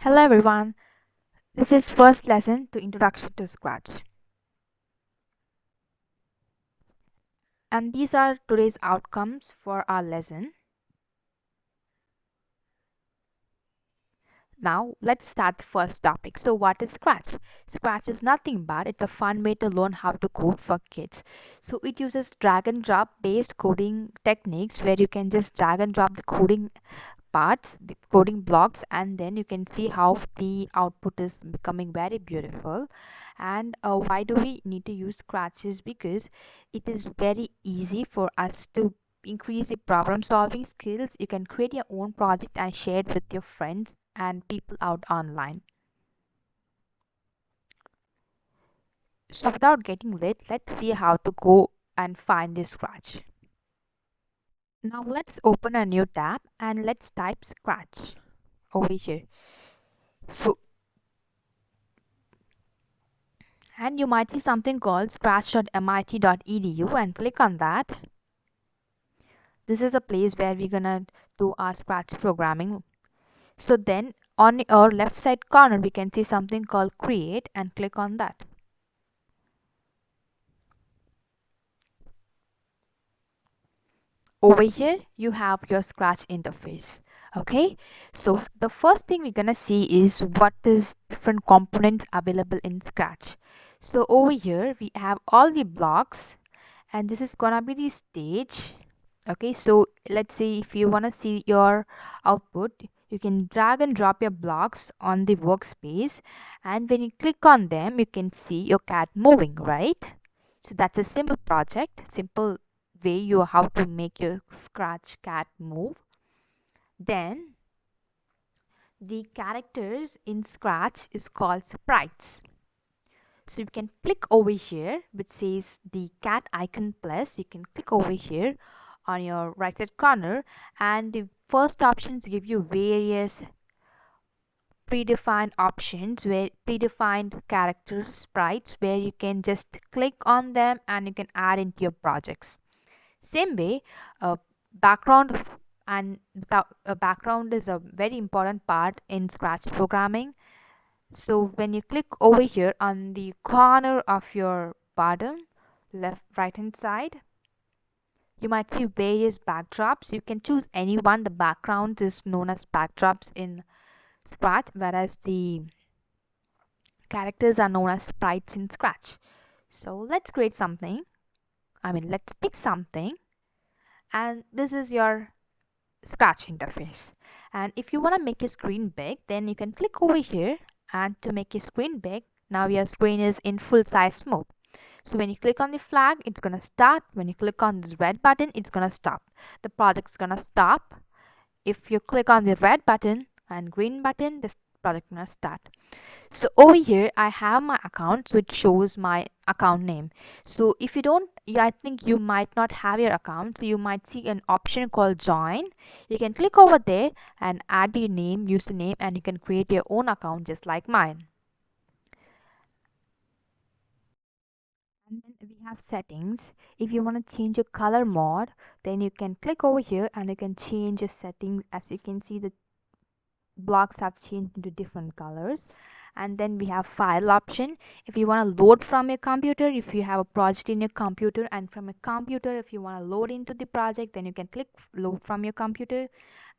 Hello everyone, this is first lesson to Introduction to Scratch, and these are today's outcomes for our lesson. Now let's start the first topic. So what is Scratch? Scratch is nothing but it's a fun way to learn how to code for kids. So it uses drag and drop based coding techniques where you can just drag and drop the coding parts, the coding blocks, and then you can see how the output is becoming very beautiful. And why do we need to use scratches? Because it is very easy for us to increase the problem solving skills. You can create your own project and share it with your friends and people out online. So without getting late, let's see how to go and find the scratch. Now let's open a new tab and let's type scratch over here. So and you might see something called scratch.mit.edu and click on that. This is a place where we're gonna do our scratch programming. So then on our left side corner we can see something called create and click on that. Over here you have your scratch interface. Okay, so the first thing we're gonna see is what is different components available in scratch. So over here we have all the blocks, and this is gonna be the stage. Okay, so let's say if you want to see your output, you can drag and drop your blocks on the workspace, and when you click on them you can see your cat moving, right? So that's a simple project, simple way you how to make your scratch cat move. Then the characters in scratch is called sprites. So you can click over here which says the cat icon plus. You can click over here on your right side corner, and the first options give you various predefined options, where predefined character sprites where you can just click on them and you can add into your projects. Same way, background and without a background is a very important part in scratch programming. So when you click over here on the corner of your bottom left right hand side, you might see various backdrops. You can choose any one. The background is known as backdrops in Scratch, whereas the characters are known as sprites in Scratch. So let's create something. Let's pick something, and this is your Scratch interface. And if you want to make your screen big, then you can click over here, and to make your screen big, now your screen is in full size mode. So when you click on the flag, it's gonna start. When you click on this red button, it's gonna stop. The project's gonna stop. If you click on the red button and green button, this project gonna start. So over here I have my account, so it shows my account name. So if you don't, I think you might not have your account, so you might see an option called join. You can click over there and add your name, username, and you can create your own account just like mine. And then we have settings. If you want to change your color mode, then you can click over here and you can change your settings. As you can see, the blocks have changed into different colors. And then we have file option. If you want to load from your computer, if you have a project in your computer, and from a computer if you want to load into the project, then you can click load from your computer.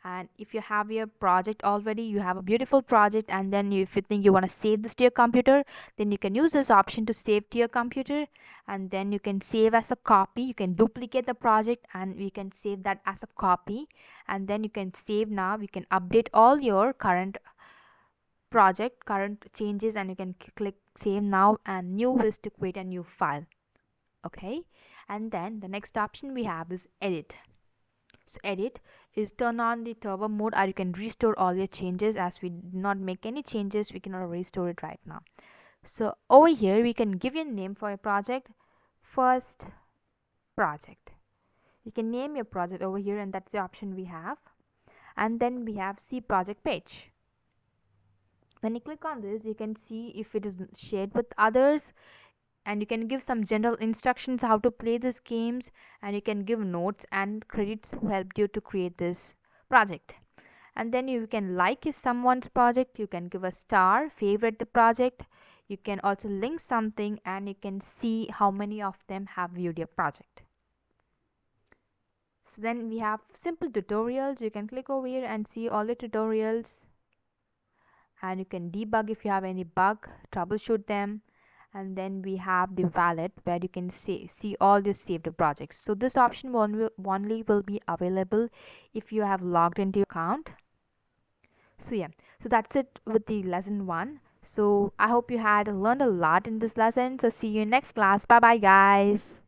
And if you have your project already, you have a beautiful project, and then if you think you want to save this to your computer, then you can use this option to save to your computer. And then you can save as a copy. You can duplicate the project and you can save that as a copy. And then you can save. Now you can update all your current project current changes, and you can click save now, and new is to create a new file. Okay, and then the next option we have is edit. So edit is turn on the turbo mode, or you can restore all your changes. As we did not make any changes, we cannot restore it right now. So over here we can give you a name for a project. First project, you can name your project over here, and that's the option we have. And then we have see project page. When you click on this, you can see if it is shared with others, and you can give some general instructions how to play these games, and you can give notes and credits who helped you to create this project. And then you can like someone's project, you can give a star, favorite the project, you can also link something, and you can see how many of them have viewed your project. So then we have simple tutorials. You can click over here and see all the tutorials, and you can debug if you have any bug, troubleshoot them. And then we have the wallet where you can see all your saved projects. So this option only will be available if you have logged into your account. So yeah, so that's it with the lesson 1. So I hope you had learned a lot in this lesson. So see you in next class. Bye bye guys.